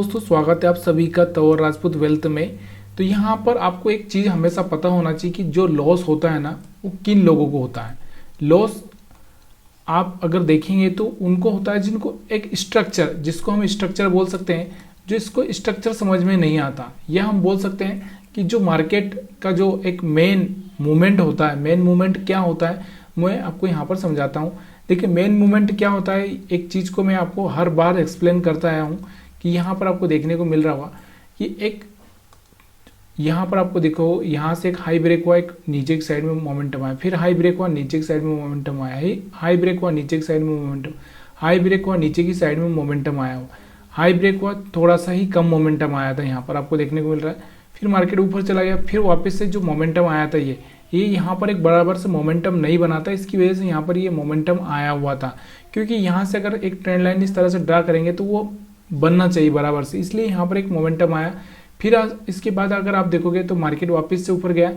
दोस्तों स्वागत है आप सभी का तंवर राजपूत वेल्थ में। तो यहाँ पर आपको एक चीज़ हमेशा पता होना चाहिए कि जो लॉस होता है ना वो किन लोगों को होता है। लॉस आप अगर देखेंगे तो उनको होता है जिनको एक स्ट्रक्चर, जिसको हम स्ट्रक्चर बोल सकते हैं, जो इसको स्ट्रक्चर समझ में नहीं आता, या हम बोल सकते हैं कि जो मार्केट का जो एक मेन मूवमेंट होता है। मेन मूवमेंट क्या होता है मैं आपको यहाँ पर समझाता हूँ। देखिए मेन मूवमेंट क्या होता है, एक चीज़ को मैं आपको हर बार एक्सप्लेन करता आया हूँ कि यहाँ पर आपको देखने को मिल रहा होगा कि एक यहाँ पर आपको देखो यहाँ से एक हाई ब्रेक हुआ, एक नीचे की साइड में मोमेंटम आया, फिर हाई ब्रेक हुआ, नीचे की साइड में मोमेंटम आया, हाई ब्रेक हुआ, नीचे की साइड में मोमेंटम, हाई ब्रेक हुआ, नीचे की साइड में मोमेंटम आया, हाई ब्रेक हुआ, थोड़ा सा ही कम मोमेंटम आया था यहाँ पर आपको देखने को मिल रहा है, फिर मार्केट ऊपर चला गया, फिर वापस से जो मोमेंटम आया था ये यहाँ पर एक बराबर से मोमेंटम नहीं बना था, इसकी वजह से यहाँ पर ये मोमेंटम आया हुआ था। क्योंकि यहाँ से अगर एक ट्रेंड लाइन इस तरह से ड्रा करेंगे तो वो बनना चाहिए बराबर से, इसलिए यहाँ पर एक मोमेंटम आया। फिर इसके बाद अगर आप देखोगे तो मार्केट वापस से ऊपर गया,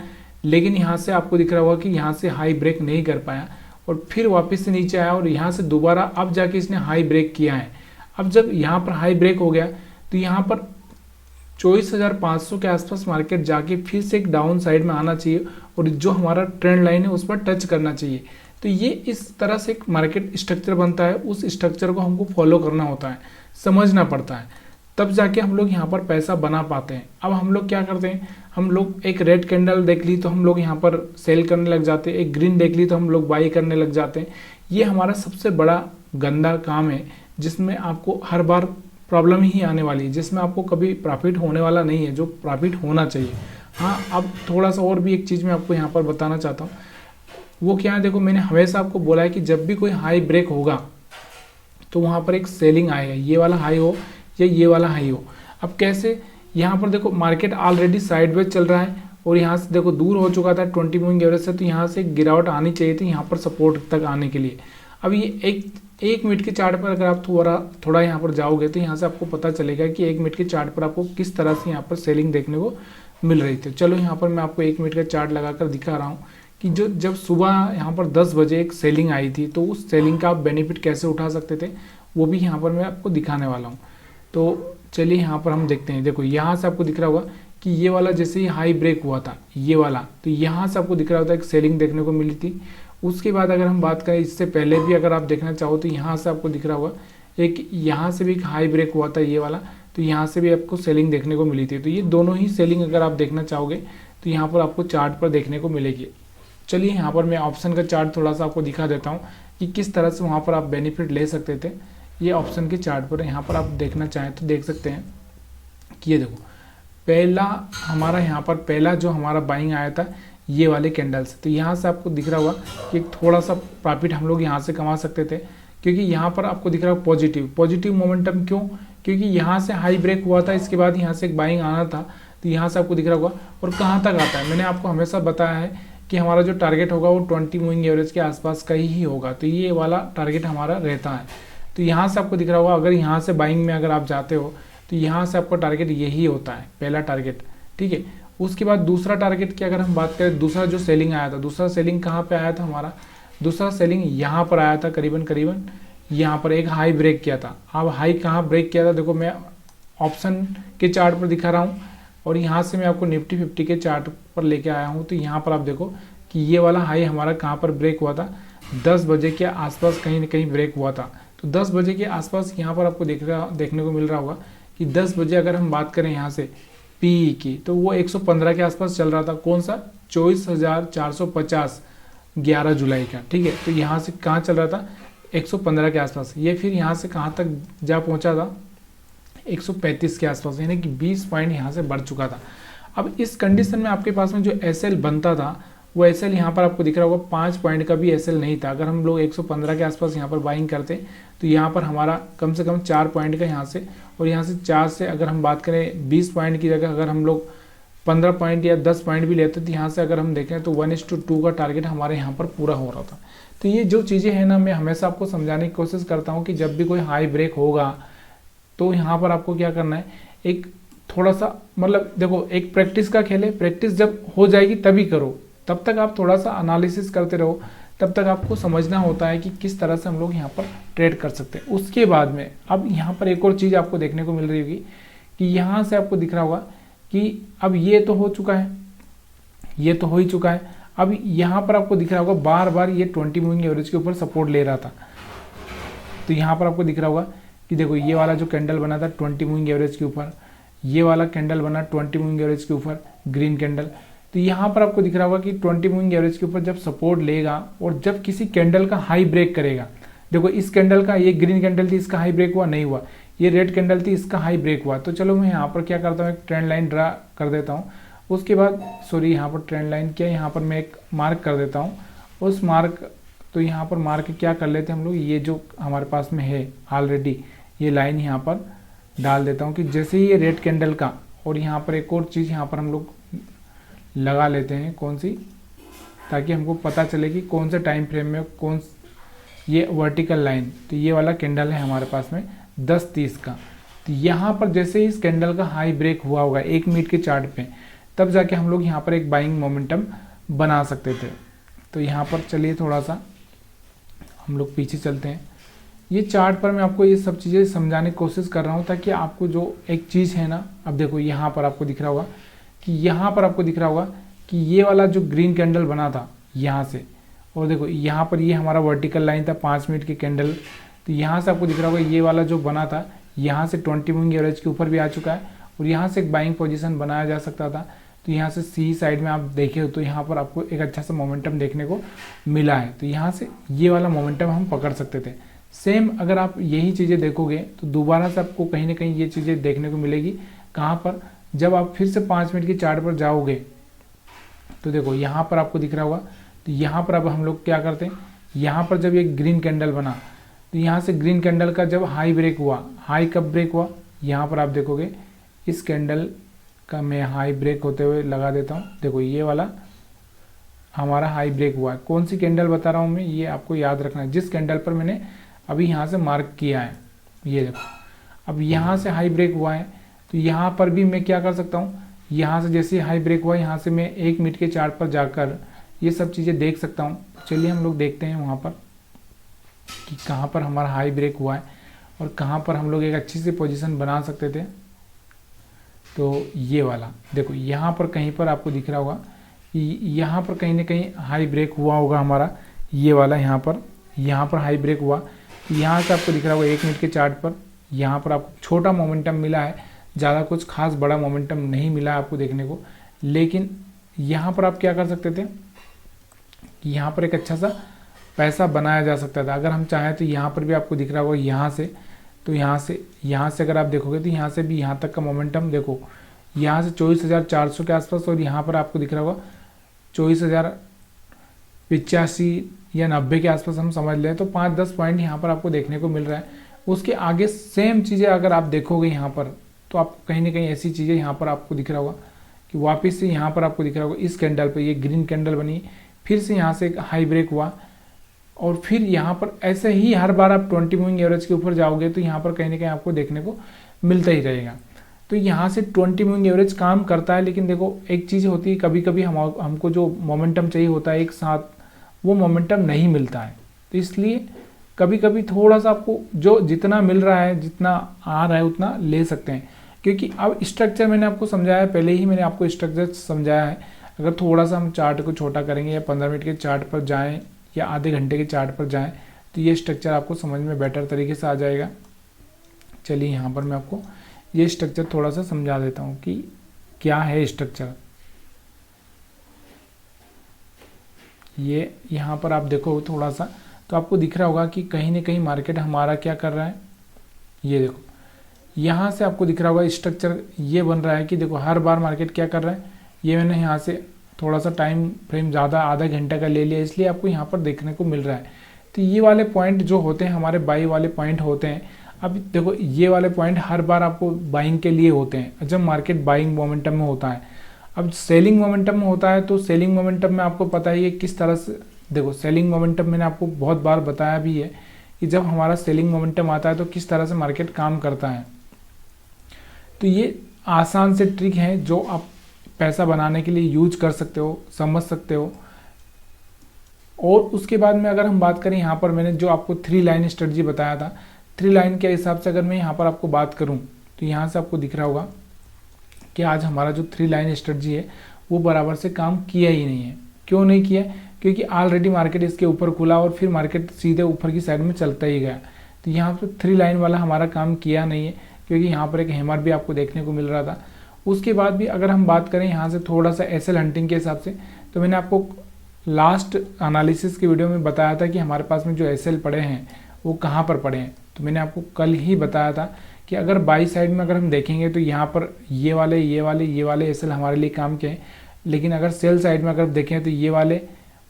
लेकिन यहाँ से आपको दिख रहा होगा कि यहाँ से हाई ब्रेक नहीं कर पाया और फिर वापस से नीचे आया और यहाँ से दोबारा अब जाके इसने हाई ब्रेक किया है। अब जब यहाँ पर हाई ब्रेक हो गया तो यहाँ पर 24,500 के आसपास मार्केट जाके फिर से एक डाउन साइड में आना चाहिए और जो हमारा ट्रेंड लाइन है उस पर टच करना चाहिए। तो ये इस तरह से एक मार्केट स्ट्रक्चर बनता है, उस स्ट्रक्चर को हमको फॉलो करना होता है, समझना पड़ता है, तब जाके हम लोग यहाँ पर पैसा बना पाते हैं। अब हम लोग क्या करते हैं, हम लोग एक रेड कैंडल देख ली तो हम लोग यहाँ पर सेल करने लग जाते हैं, एक ग्रीन देख ली तो हम लोग बाई करने लग जाते हैं। ये हमारा सबसे बड़ा गंदा काम है जिसमें आपको हर बार प्रॉब्लम ही आने वाली है, जिसमें आपको कभी प्रॉफिट होने वाला नहीं है, जो प्रॉफिट होना चाहिए। हाँ, अब थोड़ा सा और भी एक चीज़ मैं आपको यहाँ पर बताना चाहता हूँ, वो क्या है, देखो मैंने हमेशा आपको बोला है कि जब भी कोई हाई ब्रेक होगा तो वहाँ पर एक सेलिंग आएगा, ये वाला हाई हो या ये वाला हाई हो। अब कैसे, यहाँ पर देखो मार्केट ऑलरेडी साइडवेज चल रहा है और यहाँ से देखो दूर हो चुका था 20 मूविंग एवरेज से, तो यहाँ से गिरावट आनी चाहिए थी यहाँ पर सपोर्ट तक आने के लिए। अब ये एक मिनट के चार्ट पर अगर आप थोड़ा यहाँ पर जाओगे तो यहाँ से आपको पता चलेगा कि एक मिनट के चार्ट पर आपको किस तरह से यहाँ पर सेलिंग देखने को मिल रही थी। चलो यहाँ पर मैं आपको एक मिनट का चार्ट लगाकर दिखा रहा हूँ कि जब सुबह यहाँ पर 10 बजे एक सेलिंग आई थी तो उस सेलिंग का आप बेनिफिट कैसे उठा सकते थे वो भी यहाँ पर मैं आपको दिखाने वाला हूँ। तो चलिए यहाँ पर हम देखते हैं। देखो यहाँ से आपको दिख रहा होगा कि ये वाला जैसे ही हाई ब्रेक हुआ था ये वाला, तो यहाँ से आपको दिख रहा होता है एक सेलिंग देखने को मिली थी। उसके बाद अगर हम बात करें इससे पहले भी अगर आप देखना चाहो तो यहाँ से आपको दिख रहा होगा एक यहाँ से भी एक हाई ब्रेक हुआ था ये वाला, तो यहाँ से भी आपको सेलिंग देखने को मिली थी। तो ये दोनों ही सेलिंग अगर आप देखना चाहोगे तो यहाँ पर आपको चार्ट पर देखने को मिलेगी। चलिए यहाँ पर मैं ऑप्शन का चार्ट थोड़ा सा आपको दिखा देता हूँ कि किस तरह से वहाँ पर आप बेनिफिट ले सकते थे। ये ऑप्शन के चार्ट पर यहाँ पर आप देखना चाहें तो देख सकते हैं कि ये देखो पहला हमारा यहाँ पर पहला जो हमारा बाइंग आया था ये वाले कैंडल से, तो यहाँ से आपको दिख रहा होगा कि थोड़ा सा प्रॉफिट हम लोग यहाँ से कमा सकते थे, क्योंकि यहाँ पर आपको दिख रहा है पॉजिटिव मोमेंटम। क्यों? क्योंकि यहाँ से हाई ब्रेक हुआ था, इसके बाद यहाँ से एक बाइंग आना था, तो यहाँ से आपको दिख रहा होगा। और कहाँ तक आता है, मैंने आपको हमेशा बताया है कि हमारा जो टारगेट होगा वो 20 मूविंग एवरेज के आसपास का ही होगा, तो ये वाला टारगेट हमारा रहता है। तो यहाँ से आपको दिख रहा होगा अगर यहाँ से बाइंग में अगर आप जाते हो तो यहाँ से आपका टारगेट यही होता है, पहला टारगेट, ठीक है। उसके बाद दूसरा टारगेट की अगर हम बात करें, दूसरा जो सेलिंग आया था, दूसरा सेलिंग कहाँ पे आया था हमारा, दूसरा सेलिंग यहाँ पर आया था करीबन यहाँ पर एक हाई ब्रेक किया था। अब हाई कहाँ ब्रेक किया था, देखो मैं ऑप्शन के चार्ट पर दिखा रहा हूँ और यहाँ से मैं आपको निफ्टी 50 के चार्ट पर लेके आया हूँ। तो यहाँ पर आप देखो कि ये वाला हाई हमारा कहाँ पर ब्रेक हुआ था, 10 बजे के आसपास कहीं ना कहीं ब्रेक हुआ था। तो 10 बजे के आसपास यहाँ पर आपको देखने को मिल रहा होगा कि 10 बजे अगर हम बात करें यहाँ से पी की, तो वो 115 के आसपास चल रहा था। कौन सा? 24,450 11 जुलाई का, ठीक है। तो यहाँ से कहाँ चल रहा था, 115 के आसपास। ये फिर यहाँ से कहाँ तक जा पहुँचा था, 135 के आसपास, यानी कि 20 पॉइंट यहाँ से बढ़ चुका था। अब इस कंडीशन में आपके पास में जो एसएल बनता था वो एसएल यहाँ पर आपको दिख रहा होगा 5 पॉइंट का भी एसएल नहीं था। अगर हम लोग 115 के आसपास यहाँ पर बाइंग करते तो यहाँ पर हमारा कम से कम 4 पॉइंट का यहाँ से, और यहाँ से 4 से अगर हम बात करें 20 पॉइंट की जगह अगर हम लोग 15 पॉइंट या 10 पॉइंट भी लेते तो यहाँ से अगर हम देखें तो 1:2 का टारगेट हमारे यहाँ पर पूरा हो रहा था। तो ये जो चीज़ें हैं ना, मैं हमेशा आपको समझाने की कोशिश करता हूँ कि जब भी कोई हाई ब्रेक होगा तो यहाँ पर आपको क्या करना है, एक थोड़ा सा मतलब देखो एक प्रैक्टिस का खेल है, प्रैक्टिस जब हो जाएगी तभी करो, तब तक आप थोड़ा सा एनालिसिस करते रहो, तब तक आपको समझना होता है कि किस तरह से हम लोग यहाँ पर ट्रेड कर सकते हैं। उसके बाद में अब यहाँ पर एक और चीज़ आपको देखने को मिल रही होगी कि यहाँ से आपको दिख रहा होगा कि अब ये तो हो चुका है, ये तो हो ही चुका है। अब यहाँ पर आपको दिख रहा होगा बार बार ये 20 मूविंग एवरेज के ऊपर सपोर्ट ले रहा था। तो यहाँ पर आपको दिख रहा होगा कि देखो ये वाला जो कैंडल बना था 20 मूविंग एवरेज के ऊपर, ये वाला कैंडल बना 20 मूविंग एवरेज के ऊपर, ग्रीन कैंडल। तो यहाँ पर आपको दिख रहा होगा कि 20 मूविंग एवरेज के ऊपर जब सपोर्ट लेगा और जब किसी कैंडल का हाई ब्रेक करेगा, देखो इस कैंडल का, ये ग्रीन कैंडल थी, इसका हाई ब्रेक हुआ नहीं हुआ, ये रेड कैंडल थी, इसका हाई ब्रेक हुआ। तो चलो मैं यहाँ पर क्या करता हूँ, एक ट्रेंड लाइन ड्रा कर देता हूँ। उसके बाद सॉरी यहाँ पर ट्रेंड लाइन क्या, यहाँ पर मैं एक मार्क कर देता हूँ। उस मार्क, तो यहाँ पर मार्क क्या कर लेते हैं हम लोग, ये जो हमारे पास में है ऑलरेडी ये लाइन यहाँ पर डाल देता हूँ कि जैसे ही ये रेड कैंडल का, और यहाँ पर एक और चीज़ यहाँ पर हम लोग लगा लेते हैं, कौन सी, ताकि हमको पता चले कि कौन से टाइम फ्रेम में कौन, ये वर्टिकल लाइन, तो ये वाला कैंडल है हमारे पास में 10:30 का। तो यहाँ पर जैसे ही इस कैंडल का हाई ब्रेक हुआ होगा 1 मिनट के चार्ट पे, तब जाके हम लोग यहाँ पर एक बाइंग मोमेंटम बना सकते थे। तो यहाँ पर चलिए थोड़ा सा हम लोग पीछे चलते हैं। ये चार्ट पर मैं आपको ये सब चीज़ें समझाने की कोशिश कर रहा हूँ ताकि आपको जो एक चीज़ है ना, अब देखो यहाँ पर आपको दिख रहा होगा कि यहाँ पर आपको दिख रहा होगा कि ये वाला जो ग्रीन कैंडल बना था यहाँ से, और देखो यहाँ पर ये हमारा वर्टिकल लाइन था 5 मिनट की कैंडल। तो यहाँ से आपको दिख रहा होगा ये वाला जो बना था यहाँ से 20 मूविंग एवरेज के ऊपर भी आ चुका है, और यहाँ से एक बाइंग पोजीशन बनाया जा सकता था। तो यहाँ से सी साइड में आप देखे हो तो यहाँ पर आपको एक अच्छा सा मोमेंटम देखने को मिला है। तो यहाँ से ये वाला मोमेंटम हम पकड़ सकते थे। सेम अगर आप यही चीज़ें देखोगे तो दोबारा से आपको कहीं ना कहीं ये चीज़ें देखने को मिलेगी। कहाँ पर, जब आप फिर से 5 मिनट की चार्ट पर जाओगे तो देखो यहाँ पर आपको दिख रहा होगा। तो यहाँ पर अब हम लोग क्या करते हैं, यहाँ पर जब ये ग्रीन कैंडल बना तो यहाँ से ग्रीन कैंडल का जब हाई ब्रेक हुआ, हाई कब ब्रेक हुआ, यहाँ पर आप देखोगे इस कैंडल का मैं हाई ब्रेक होते हुए लगा देता हूँ। देखो ये वाला हमारा हाई ब्रेक हुआ है। कौन सी कैंडल बता रहा हूँ मैं, ये आपको याद रखना है, जिस कैंडल पर मैंने अभी यहाँ से मार्क किया है। ये देखो अब यहाँ से हाई ब्रेक हुआ है, तो यहाँ पर भी मैं क्या कर सकता हूँ, यहाँ से जैसे हाई ब्रेक हुआ यहाँ से मैं 1 मिनट के चार्ट पर जाकर ये सब चीज़ें देख सकता हूँ। चलिए हम लोग देखते हैं वहाँ पर कि कहाँ पर हमारा हाई ब्रेक हुआ है और कहाँ पर हम लोग एक अच्छी सी पोजीशन बना सकते थे। तो ये वाला देखो यहाँ पर कहीं पर आपको दिख रहा होगा कि यहाँ पर कहीं ना कहीं हाई ब्रेक हुआ होगा हमारा, ये वाला यहाँ पर हाई ब्रेक हुआ। यहाँ से आपको दिख रहा होगा 1 मिनट के चार्ट पर, यहाँ पर आपको छोटा मोमेंटम मिला है, ज़्यादा कुछ खास बड़ा मोमेंटम नहीं मिला है आपको देखने को। लेकिन यहाँ पर आप क्या कर सकते थे कि यहाँ पर एक अच्छा सा पैसा बनाया जा सकता था अगर हम चाहें। तो यहाँ पर भी आपको दिख रहा होगा यहाँ से, तो यहाँ से अगर आप देखोगे तो यहाँ से भी यहाँ तक का मोमेंटम देखो, यहाँ से 24,400 के आसपास, और यहाँ पर आपको दिख रहा होगा 24,085 या 90 के आसपास हम समझ लें। तो 5-10 पॉइंट यहाँ पर आपको देखने को मिल रहा है। उसके आगे सेम चीज़ें अगर आप देखोगे यहाँ पर, तो आप कहीं ना कहीं ऐसी चीज़ें यहाँ पर आपको दिख रहा होगा कि वापस से यहाँ पर आपको दिख रहा होगा इस कैंडल पर, ये ग्रीन कैंडल बनी, फिर से यहाँ से एक हाई ब्रेक हुआ, और फिर यहाँ पर ऐसे ही हर बार आप 20 मूविंग एवरेज के ऊपर जाओगे तो यहाँ पर कहीं ना कहीं आपको देखने को मिलता ही रहेगा। तो यहाँ से 20 मूविंग एवरेज काम करता है, लेकिन देखो एक चीज़ होती है, कभी कभी हमको जो मोमेंटम चाहिए होता है एक साथ, वो मोमेंटम नहीं मिलता है। तो इसलिए कभी कभी थोड़ा सा आपको जो जितना मिल रहा है, जितना आ रहा है उतना ले सकते हैं। क्योंकि अब स्ट्रक्चर मैंने आपको समझाया है, पहले ही मैंने आपको स्ट्रक्चर समझाया है। अगर थोड़ा सा हम चार्ट को छोटा करेंगे या 15 मिनट के चार्ट पर जाएँ या आधे घंटे के चार्ट पर जाएं तो ये स्ट्रक्चर आपको समझ में बेटर तरीके से आ जाएगा। चलिए यहाँ पर मैं आपको ये स्ट्रक्चर थोड़ा सा समझा देता हूँ कि क्या है स्ट्रक्चर। ये यहाँ पर आप देखो थोड़ा सा तो आपको दिख रहा होगा कि कहीं ना कहीं मार्केट हमारा क्या कर रहा है। ये देखो यहाँ से आपको दिख रहा होगा स्ट्रक्चर ये बन रहा है कि देखो हर बार मार्केट क्या कर रहा है। ये मैंने यहाँ से थोड़ा सा टाइम फ्रेम ज़्यादा आधा घंटा का ले लिया, इसलिए आपको यहाँ पर देखने को मिल रहा है। तो ये वाले पॉइंट जो होते हैं हमारे बाई वाले पॉइंट होते हैं। अब देखो ये वाले पॉइंट हर बार आपको बाइंग के लिए होते हैं जब मार्केट बाइंग मोमेंटम में होता है। अब सेलिंग मोमेंटम में होता है तो सेलिंग मोमेंटम में आपको पता ही है किस तरह से, देखो सेलिंग मोमेंटम मैंने आपको बहुत बार बताया भी है कि जब हमारा सेलिंग मोमेंटम आता है तो किस तरह से मार्केट काम करता है। तो ये आसान से ट्रिक है जो आप पैसा बनाने के लिए यूज कर सकते हो, समझ सकते हो। और उसके बाद में अगर हम बात करें यहाँ पर मैंने जो आपको 3 लाइन स्ट्रेटजी बताया था, 3 लाइन के हिसाब से अगर मैं यहाँ पर आपको बात करूँ तो यहाँ से आपको दिख रहा होगा कि आज हमारा जो 3 लाइन स्ट्रेटजी है वो बराबर से काम किया ही नहीं है। क्यों नहीं किया? क्योंकि ऑलरेडी मार्केट इसके ऊपर खुला और फिर मार्केट सीधे ऊपर की साइड में चलता ही गया। तो यहाँ पर 3 लाइन वाला हमारा काम किया नहीं है, क्योंकि यहाँ पर एक हैमर भी आपको देखने को मिल रहा था। उसके बाद भी अगर हम बात करें यहाँ से थोड़ा सा एसएल हंटिंग के हिसाब से, तो मैंने आपको लास्ट एनालिसिस की वीडियो में बताया था कि हमारे पास में जो एसएल पड़े हैं वो कहाँ पर पड़े हैं। तो मैंने आपको कल ही बताया था कि अगर बाई साइड में अगर हम देखेंगे तो यहाँ पर ये वाले एसएल हमारे लिए काम के हैं, लेकिन अगर सेल साइड में अगर देखें तो ये वाले,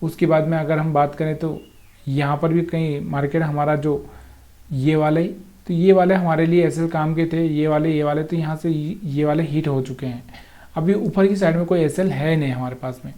उसके बाद में अगर हम बात करें तो यहाँ पर भी कहीं मार्केट हमारा जो ये वाले, तो ये वाले हमारे लिए एसएल काम के थे, ये वाले तो यहाँ से ये वाले हिट हो चुके हैं। अभी ऊपर की साइड में कोई एसएल है नहीं हमारे पास में,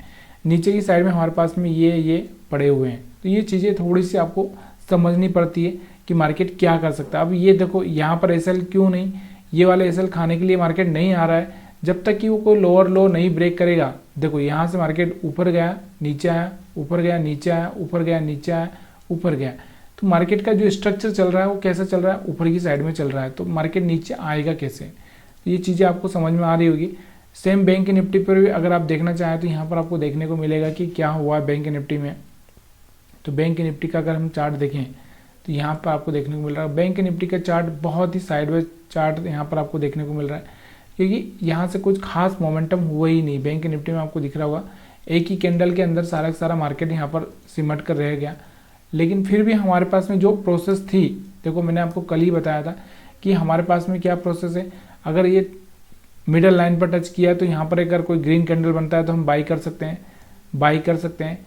नीचे की साइड में हमारे पास में ये पड़े हुए हैं। तो ये चीज़ें थोड़ी सी आपको समझनी पड़ती है कि मार्केट क्या कर सकता है। अब ये देखो यहाँ पर एसएल क्यों नहीं, ये वाले एसएल खाने के लिए मार्केट नहीं आ रहा है जब तक कि वो कोई लोअर लो नहीं ब्रेक करेगा। देखो यहाँ से मार्केट ऊपर गया, नीचे आया, ऊपर गया, नीचे आया, ऊपर गया, नीचे आया, ऊपर गया। तो मार्केट का जो स्ट्रक्चर चल रहा है वो कैसा चल रहा है, ऊपर की साइड में चल रहा है। तो मार्केट नीचे आएगा कैसे, तो ये चीज़ें आपको समझ में आ रही होगी। सेम बैंक निफ्टी पर भी अगर आप देखना चाहें तो यहाँ पर आपको देखने को मिलेगा कि क्या हुआ है बैंक निफ्टी में। तो बैंक निफ्टी का अगर हम चार्ट देखें तो यहाँ पर आपको देखने को मिल रहा है बैंक निफ्टी का चार्ट बहुत ही साइडवेज चार्ट यहाँ पर आपको देखने को मिल रहा है, क्योंकि यहाँ से कुछ खास मोमेंटम हुआ ही नहीं। बैंक निफ्टी में आपको दिख रहा होगा एक ही कैंडल के अंदर सारा का सारा मार्केट यहाँ पर सिमट कर रह गया। लेकिन फिर भी हमारे पास में जो प्रोसेस थी, देखो मैंने आपको कल ही बताया था कि हमारे पास में क्या प्रोसेस है। अगर ये मिडल लाइन पर टच किया तो यहाँ पर अगर कोई ग्रीन कैंडल बनता है तो हम बाई कर सकते हैं,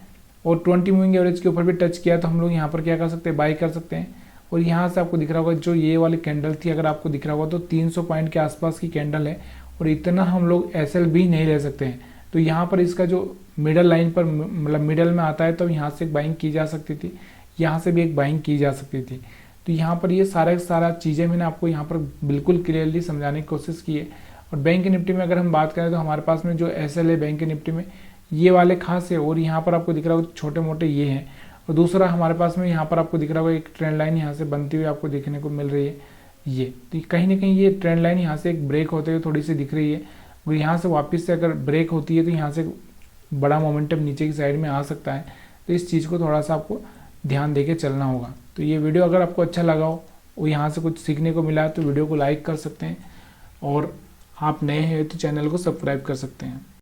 और 20 मूविंग एवरेज के ऊपर भी टच किया तो हम लोग यहाँ पर क्या कर सकते हैं, बाई कर सकते हैं। और यहाँ से आपको दिख रहा होगा जो ये वाली कैंडल थी, अगर आपको दिख रहा होगा तो 300 पॉइंट के आसपास की कैंडल है, और इतना हम लोग एसएल भी नहीं ले सकते हैं। तो यहाँ पर इसका जो मिडल लाइन पर मतलब मिडल में आता है तो यहाँ से एक बाइंग की जा सकती थी, यहाँ से भी एक बाइंग की जा सकती थी। तो यहाँ पर ये सारा चीज़ें मैंने आपको यहाँ पर बिल्कुल क्लियरली समझाने की कोशिश की है। और बैंक निफ्टी में अगर हम बात करें तो हमारे पास में जो एसएल है बैंक निफ्टी में ये वाले खास है, और यहाँ पर आपको दिख रहा होगा छोटे मोटे ये हैं। और दूसरा हमारे पास में यहाँ पर आपको दिख रहा होगा एक ट्रेंड लाइन यहाँ से बनती हुई आपको देखने को मिल रही है ये। तो कहीं ना कहीं ये ट्रेंड लाइन यहाँ से एक ब्रेक होते हुए थोड़ी सी दिख रही है, और यहाँ से वापस से अगर ब्रेक होती है तो यहाँ से बड़ा मोमेंटम नीचे की साइड में आ सकता है। तो इस चीज़ को थोड़ा सा आपको ध्यान देके चलना होगा। तो ये वीडियो अगर आपको अच्छा लगा हो और यहाँ से कुछ सीखने को मिला है तो वीडियो को लाइक कर सकते हैं, और आप नए हैं तो चैनल को सब्सक्राइब कर सकते हैं।